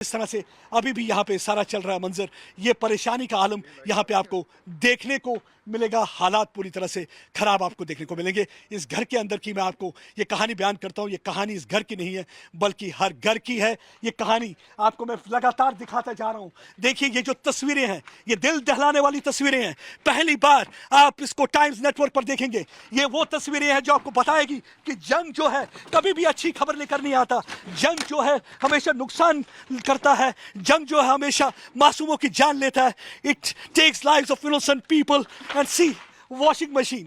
इस तरह से अभी भी यहाँ पे सारा चल रहा है मंजर, ये परेशानी का आलम यहाँ पे आपको देखने को मिलेगा। हालात पूरी तरह से खराब आपको देखने को मिलेंगे। इस घर के अंदर की मैं आपको ये कहानी बयान करता हूँ। ये कहानी इस घर की नहीं है बल्कि हर घर की है। ये कहानी आपको मैं लगातार दिखाता जा रहा हूँ। देखिए ये जो तस्वीरें हैं ये दिल दहलाने वाली तस्वीरें हैं। पहली बार आप इसको टाइम्स नेटवर्क पर देखेंगे। ये वो तस्वीरें हैं जो आपको बताएगी कि जंग जो है कभी भी अच्छी खबर लेकर नहीं आता। जंग जो है हमेशा नुकसान करता है। जंग जो है हमेशा मासूमों की जान लेता है। It takes lives of innocent people and see washing machine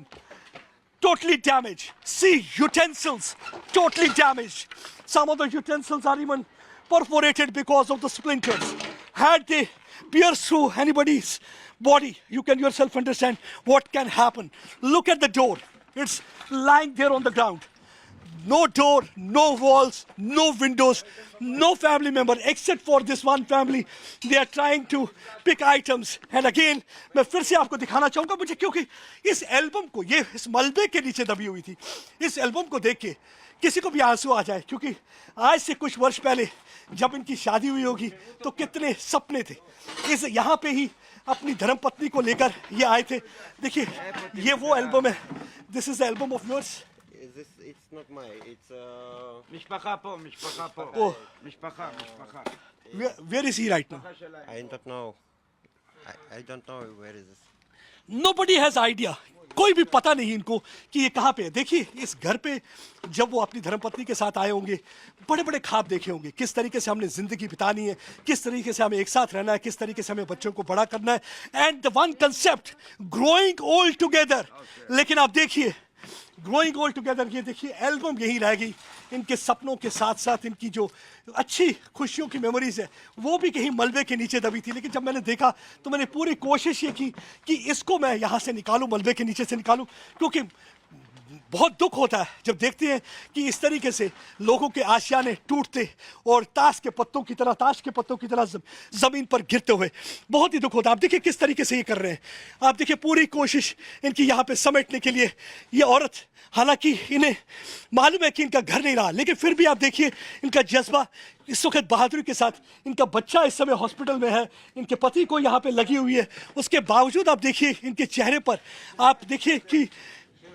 totally damaged. See utensils totally damaged. Some of the utensils are even perforated because of the splinters. Had they pierced through anybody's body, you can yourself understand what can happen. Look at the door. It's lying there on the ground. No door, no walls, no windows, no family member except for this one family. They are trying to pick items. And again, मैं फिर से आपको दिखाना चाहूँगा मुझे, क्योंकि इस album को, ये इस मलबे के नीचे दबी हुई थी, इस एल्बम को देख के किसी को भी आंसू आ जाए। क्योंकि आज से कुछ वर्ष पहले जब इनकी शादी हुई होगी तो कितने सपने थे। इस यहाँ पे ही अपनी धर्मपत्नी को लेकर ये आए थे। देखिए ये वो एल्बम है। This is the album of yours. It's not my, it's משפחה פה, משפחה פה. Oh. משפחה, משפחה. Where is he right now? I don't know. I don't know where is this. Nobody has idea. कोई भी पता नहीं इनको कि ये कहाँ पे है। देखिए इस घर पे जब वो अपनी धर्मपत्नी के साथ आए होंगे, बड़े बड़े ख्वाब देखे होंगे, किस तरीके से हमने जिंदगी बितानी है, किस तरीके से हमें एक साथ रहना है, किस तरीके से हमें बच्चों को बड़ा करना है। And the one concept growing old together. लेकिन आप देखिए ग्रोइंग ओल्ड टुगेदर, ये देखिए एल्बम यही रह गई। इनके सपनों के साथ साथ इनकी जो अच्छी खुशियों की मेमोरीज है वो भी कहीं मलबे के नीचे दबी थी। लेकिन जब मैंने देखा तो मैंने पूरी कोशिश ये की कि इसको मैं यहाँ से निकालूं, मलबे के नीचे से निकालूं, क्योंकि बहुत दुख होता है जब देखते हैं कि इस तरीके से लोगों के आशियाने टूटते और ताश के पत्तों की तरह जमीन पर गिरते हुए बहुत ही दुख होता है। आप देखिए किस तरीके से ये कर रहे हैं। आप देखिए पूरी कोशिश इनकी यहाँ पे समेटने के लिए। ये औरत, हालांकि इन्हें मालूम है कि इनका घर नहीं रहा, लेकिन फिर भी आप देखिए इनका जज्बा इस वक्त बहादुरी के साथ। इनका बच्चा इस समय हॉस्पिटल में है, इनके पति को यहाँ पे लगी हुई है, उसके बावजूद आप देखिए इनके चेहरे पर आप देखिए कि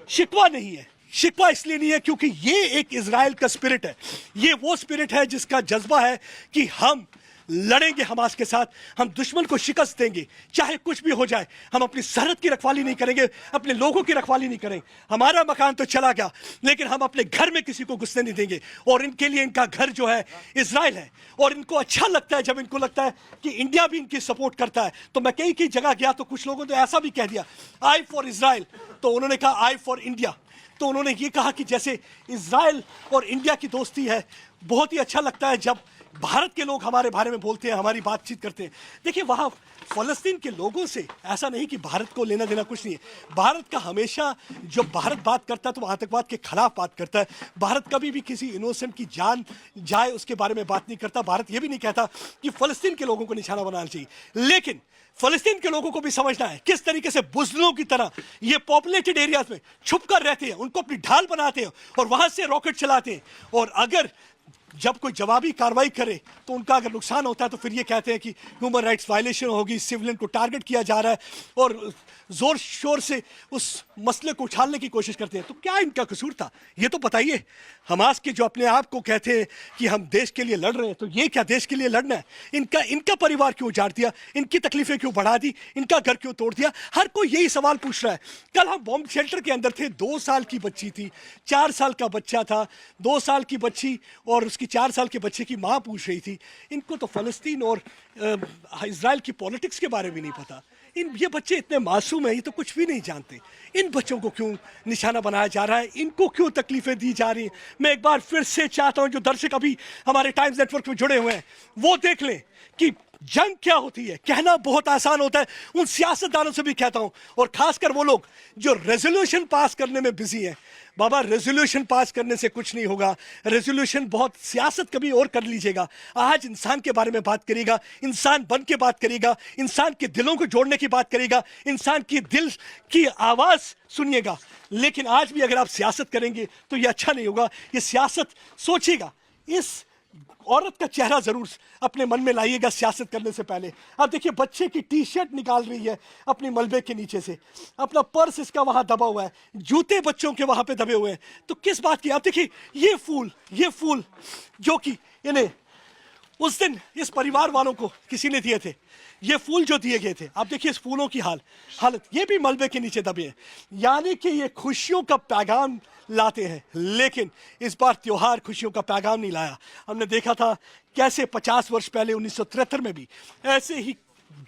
शिकवा नहीं है। शिकवा इसलिए नहीं है क्योंकि ये एक इजराइल का स्पिरिट है। ये वो स्पिरिट है जिसका जज्बा है कि हम लड़ेंगे हमास के साथ, हम दुश्मन को शिकस्त देंगे चाहे कुछ भी हो जाए। हम अपनी सरहद की रखवाली नहीं करेंगे, अपने लोगों की रखवाली नहीं करेंगे। हमारा मकान तो चला गया लेकिन हम अपने घर में किसी को घुसने नहीं देंगे। और इनके लिए इनका घर जो है इजराइल है। और इनको अच्छा लगता है जब इनको लगता है कि इंडिया भी इनकी सपोर्ट करता है। तो मैं कई कई जगह गया तो कुछ लोगों ने ऐसा भी कह दिया आई फॉर इजराइल, तो उन्होंने कहा आई फॉर इंडिया। तो उन्होंने ये कहा कि जैसे इजराइल और इंडिया की दोस्ती है। बहुत ही अच्छा लगता है जब भारत के लोग हमारे बारे में बोलते हैं, हमारी बातचीत करते हैं। देखिए वहाँ फ़लस्तीन के लोगों से ऐसा नहीं कि भारत को लेना देना कुछ नहीं है। भारत का हमेशा जब भारत बात करता है तो आतंकवाद के खिलाफ बात करता है। भारत कभी भी किसी इनोसेंट की जान जाए उसके बारे में बात नहीं करता। भारत ये भी नहीं कहता कि फ़लस्तीन के लोगों को निशाना बनाना चाहिए। लेकिन फ़लस्तीन के लोगों को भी समझना है किस तरीके से बुज़दिलों की तरह ये पॉपुलेटेड एरियाज में छुप कर रहते हैं, उनको अपनी ढाल बनाते हैं और वहाँ से रॉकेट चलाते हैं। और अगर जब कोई जवाबी कार्रवाई करे तो उनका अगर नुकसान होता है तो फिर ये कहते हैं कि ह्यूमन राइट्स वायलेशन होगी, सिविलियन को टारगेट किया जा रहा है और ज़ोर शोर से उस मसले को उछालने की कोशिश करते हैं। तो क्या इनका कसूर था ये तो बताइए। हमास के जो अपने आप को कहते हैं कि हम देश के लिए लड़ रहे हैं, तो ये क्या देश के लिए लड़ना है? इनका परिवार क्यों उजाड़ दिया, इनकी तकलीफें क्यों बढ़ा दी, इनका घर क्यों तोड़ दिया? हर कोई यही सवाल पूछ रहा है। कल हम बॉम्ब शेल्टर के अंदर थे, 2 साल की बच्ची थी, 4 साल का बच्चा था। 2 साल की बच्ची और उसकी 4 साल के बच्चे की माँ पूछ रही थी। इनको तो फ़लस्तीन और इजराइल की पॉलिटिक्स के बारे में नहीं पता। ये बच्चे इतने मासूम हैं, ये तो कुछ भी नहीं जानते। इन बच्चों को क्यों निशाना बनाया जा रहा है, इनको क्यों तकलीफें दी जा रही हैं? मैं एक बार फिर से चाहता हूं जो दर्शक अभी हमारे टाइम्स नेटवर्क में जुड़े हुए हैं वो देख लें कि जंग क्या होती है। कहना बहुत आसान होता है, उन सियासतदानों से भी कहता हूं, और खासकर वो लोग जो रेजोल्यूशन पास करने में बिजी हैं। बाबा रेजोल्यूशन पास करने से कुछ नहीं होगा। रेजोल्यूशन बहुत, सियासत कभी और कर लीजिएगा। आज इंसान के बारे में बात करेगा, इंसान बन के बात करेगा, इंसान के दिलों को जोड़ने की बात करेगा, इंसान की दिल की आवाज़ सुनिएगा। लेकिन आज भी अगर आप सियासत करेंगे तो ये अच्छा नहीं होगा। ये सियासत सोचिएगा, इस औरत का चेहरा जरूर अपने मन में लाइएगा सियासत करने से पहले। अब देखिए बच्चे की टी शर्ट निकाल रही है अपनी मलबे के नीचे से, अपना पर्स इसका वहां दबा हुआ है, जूते बच्चों के वहां पे दबे हुए हैं, तो किस बात की? आप देखिए ये फूल जो कि इन्हें उस दिन इस परिवार वालों को किसी ने दिए थे, ये फूल जो दिए गए थे, आप देखिए इस फूलों की हालत, ये भी मलबे के नीचे दबे हैं। यानी कि ये खुशियों का पैगाम लाते हैं, लेकिन इस बार त्योहार खुशियों का पैगाम नहीं लाया। हमने देखा था कैसे 50 वर्ष पहले 1973 में भी ऐसे ही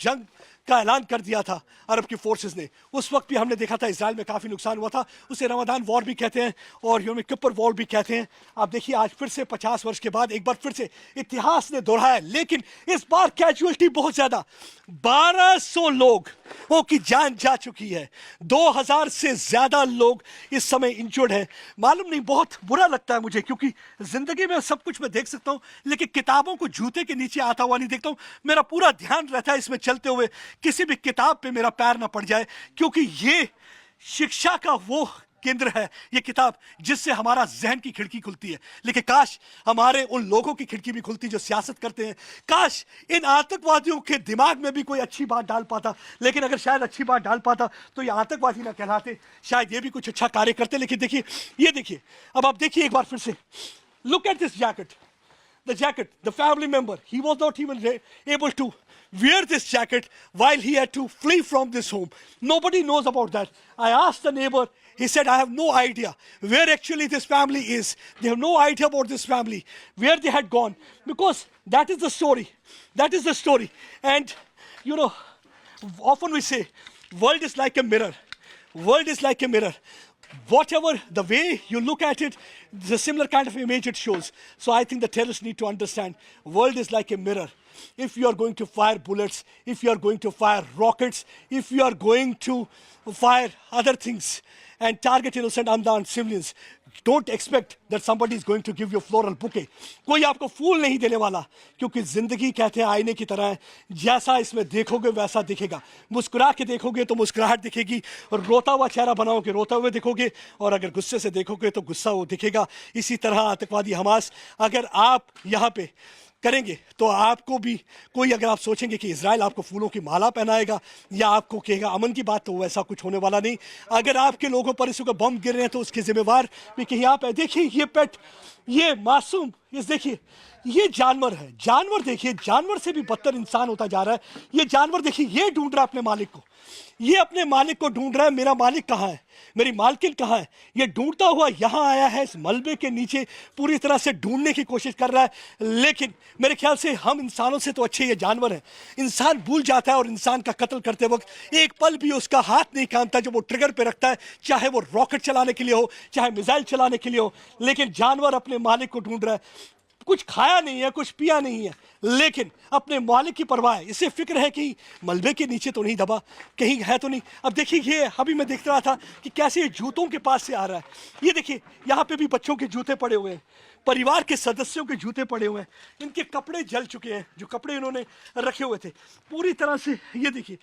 जंग का ऐलान कर दिया था अरब की फोर्सेस ने। उस वक्त भी हमने देखा था इजराइल में काफ़ी नुकसान हुआ था, उसे रमदान वॉर भी कहते हैं और योम किप्पर वॉर भी कहते हैं। आप देखिए आज फिर से 50 वर्ष के बाद एक बार फिर से इतिहास ने दोहराया, लेकिन इस बार कैजुअलिटी बहुत ज़्यादा, 1200 लोगों की जान जा चुकी है, 2000 से ज़्यादा लोग इस समय इंजर्ड हैं। मालूम नहीं, बहुत बुरा लगता है मुझे, क्योंकि ज़िंदगी में सब कुछ मैं देख सकता हूँ, लेकिन किताबों को जूते के नीचे आता हुआ नहीं देखता हूँ। मेरा पूरा ध्यान रहता है इसमें चलते हुए किसी भी किताब पे मेरा पैर ना पड़ जाए, क्योंकि ये शिक्षा का वो केंद्र है, ये किताब जिससे हमारा जहन की खिड़की खुलती है। लेकिन काश हमारे उन लोगों की खिड़की भी खुलती जो सियासत करते हैं। काश इन आतंकवादियों के दिमाग में भी कोई अच्छी बात डाल पाता, लेकिन अगर शायद अच्छी बात डाल पाता तो ये आतंकवादी ना कहलाते, शायद ये भी कुछ अच्छा कार्य करते। लेकिन देखिए, ये देखिए, अब आप देखिए एक बार फिर से, look at this jacket, the jacket, the family member, he was not even able to wear this jacket while he had to flee from this home. Nobody knows about that. I asked the neighbor, he said, I have no idea where actually this family is. They have no idea about this family, where they had gone, because that is the story. That is the story. And, you know, often we say, world is like a mirror. World is like a mirror. Whatever the way you look at it, it's a similar kind of image it shows. So I think the terrorists need to understand, world is like a mirror. If you are going to fire bullets, if you are going to fire rockets, if you are going to fire other things and target innocent unarmed civilians, don't expect that somebody is going to give you a floral bouquet. कोई आपको फूल नहीं देने वाला, क्योंकि जिंदगी कहते हैं आईने की तरह है, जैसा इसमें देखोगे वैसा दिखेगा। मुस्कुरा के देखोगे तो मुस्कुराहट दिखेगी, और रोता हुआ चेहरा बनाओगे रोता हुए दिखोगे, और अगर गुस्से से देखोगे तो गुस्सा वो दिखेगा। इसी तरह आतंकवादी हमास अगर आप यहाँ पे करेंगे तो आपको भी कोई, अगर आप सोचेंगे कि इजराइल आपको फूलों की माला पहनाएगा या आपको कहेगा अमन की बात, तो वैसा कुछ होने वाला नहीं। अगर आपके लोगों पर इस वक्त बम गिर रहे हैं तो उसके जिम्मेवार भी कहीं आप है। देखिए ये पेट, ये मासूम, इस देखिए ये जानवर है, जानवर देखिए, जानवर से भी बदतर इंसान होता जा रहा है। ये जानवर देखिए, ये ढूंढ रहा है अपने मालिक को, ये अपने मालिक को ढूंढ रहा है, मेरा मालिक कहाँ है, मेरी मालकिन कहाँ है। ये ढूंढता हुआ यहाँ आया है, इस मलबे के नीचे पूरी तरह से ढूंढने की कोशिश कर रहा है। लेकिन मेरे ख्याल से हम इंसानों से तो अच्छे ये जानवर हैं। इंसान भूल जाता है और इंसान का कत्ल करते वक्त एक पल भी उसका हाथ नहीं कांपता जब वो ट्रिगर पे रखता है, चाहे वो रॉकेट चलाने के लिए हो, चाहे मिसाइल चलाने के लिए हो। लेकिन जानवर अपने मालिक को ढूंढ रहा है, कुछ खाया नहीं है, कुछ पिया नहीं है, लेकिन अपने मालिक की परवाह है। इसे फिक्र है कि मलबे के नीचे तो नहीं दबा, कहीं है तो नहीं। अब देखिए ये अभी मैं देख रहा था कि कैसे ये जूतों के पास से आ रहा है। ये देखिए यहाँ पे भी बच्चों के जूते पड़े हुए हैं, परिवार के सदस्यों के जूते पड़े हुए हैं, इनके कपड़े जल चुके हैं, जो कपड़े इन्होंने रखे हुए थे पूरी तरह से। ये देखिए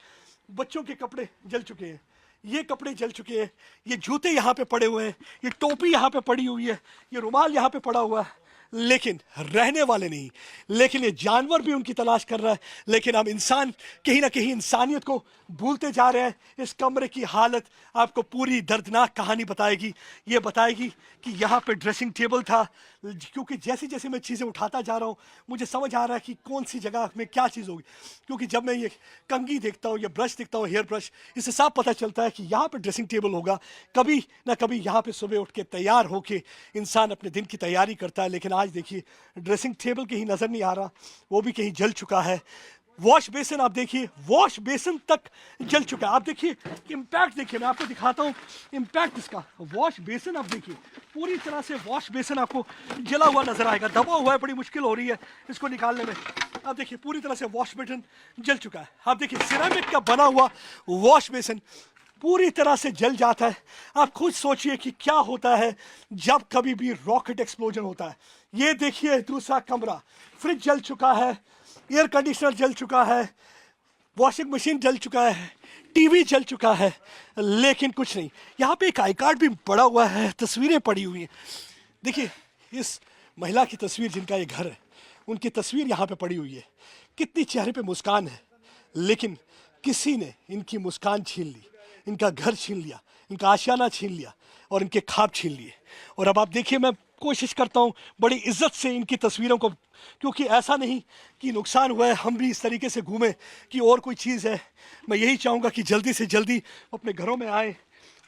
बच्चों के कपड़े जल चुके हैं, ये कपड़े जल चुके हैं, ये जूते यहाँ पे पड़े हुए हैं, ये टोपी यहाँ पे पड़ी हुई है, ये रुमाल यहाँ पे पड़ा हुआ है, लेकिन रहने वाले नहीं। लेकिन ये जानवर भी उनकी तलाश कर रहा है, लेकिन हम इंसान कहीं ना कहीं इंसानियत को भूलते जा रहे हैं। इस कमरे की हालत आपको पूरी दर्दनाक कहानी बताएगी। ये बताएगी कि यहाँ पे ड्रेसिंग टेबल था, क्योंकि जैसे जैसे मैं चीज़ें उठाता जा रहा हूँ मुझे समझ आ रहा है कि कौन सी जगह में क्या चीज़ होगी। क्योंकि जब मैं ये कंघी देखता हूँ, ये ब्रश देखता हूँ, हेयर ब्रश, इससे साफ पता चलता है कि यहाँ पे ड्रेसिंग टेबल होगा। कभी ना कभी यहाँ पे सुबह उठ के तैयार होके इंसान अपने दिन की तैयारी करता है। लेकिन आज देखिए ड्रेसिंग टेबल कहीं नज़र नहीं आ रहा, वो भी कहीं जल चुका है। वॉश बेसिन आप देखिए, वॉश बेसिन तक जल चुका है। आप देखिए इम्पैक्ट, देखिए मैं आपको दिखाता हूँ इम्पैक्ट इसका। वॉश बेसिन आप देखिए, पूरी तरह से वॉश बेसिन आपको जला हुआ नजर आएगा, दबा हुआ है, बड़ी मुश्किल हो रही है इसको निकालने में। आप देखिए पूरी तरह से वॉश बेसिन जल चुका है। आप देखिए सिरेमिक का बना हुआ वॉश बेसिन पूरी तरह से जल जाता है। आप खुद सोचिए कि क्या होता है जब कभी भी रॉकेट एक्सप्लोजन होता है। ये देखिए दूसरा कमरा, फ्रिज जल चुका है, एयर कंडीशनर जल चुका है, वॉशिंग मशीन जल चुका है, टीवी जल चुका है, लेकिन कुछ नहीं। यहाँ पे एक आई कार्ड भी पड़ा हुआ है, तस्वीरें पड़ी हुई हैं। देखिए इस महिला की तस्वीर जिनका ये घर है, उनकी तस्वीर यहाँ पे पड़ी हुई है। कितनी चेहरे पे मुस्कान है, लेकिन किसी ने इनकी मुस्कान छीन ली, इनका घर छीन लिया, इनका आशियाना छीन लिया और इनके ख्वाब छीन लिए। और अब आप देखिए, मैं कोशिश करता हूँ बड़ी इज्जत से इनकी तस्वीरों को, क्योंकि ऐसा नहीं कि नुकसान हुआ है हम भी इस तरीके से घूमें कि और कोई चीज़ है। मैं यही चाहूँगा कि जल्दी से जल्दी अपने घरों में आए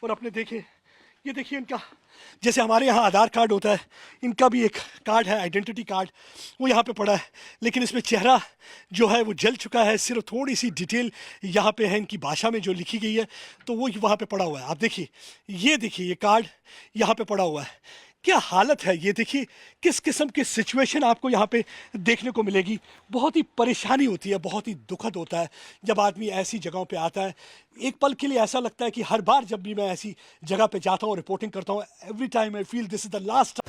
और अपने देखें। ये देखिए इनका, जैसे हमारे यहाँ आधार कार्ड होता है, इनका भी एक कार्ड है, आइडेंटिटी कार्ड, वो यहाँ पे पड़ा है, लेकिन इसमें चेहरा जो है वो जल चुका है। सिर्फ थोड़ी सी डिटेल यहाँ पे है इनकी भाषा में जो लिखी गई है, तो वो वहाँ पे पड़ा हुआ है। आप देखिए, ये देखिए, ये कार्ड यहाँ पे पड़ा हुआ है। क्या हालत है ये देखिए, किस किस्म की सिचुएशन आपको यहाँ पे देखने को मिलेगी। बहुत ही परेशानी होती है, बहुत ही दुखद होता है जब आदमी ऐसी जगहों पे आता है। एक पल के लिए ऐसा लगता है कि हर बार जब भी मैं ऐसी जगह पे जाता हूँ, रिपोर्टिंग करता हूँ, every time I feel this is the last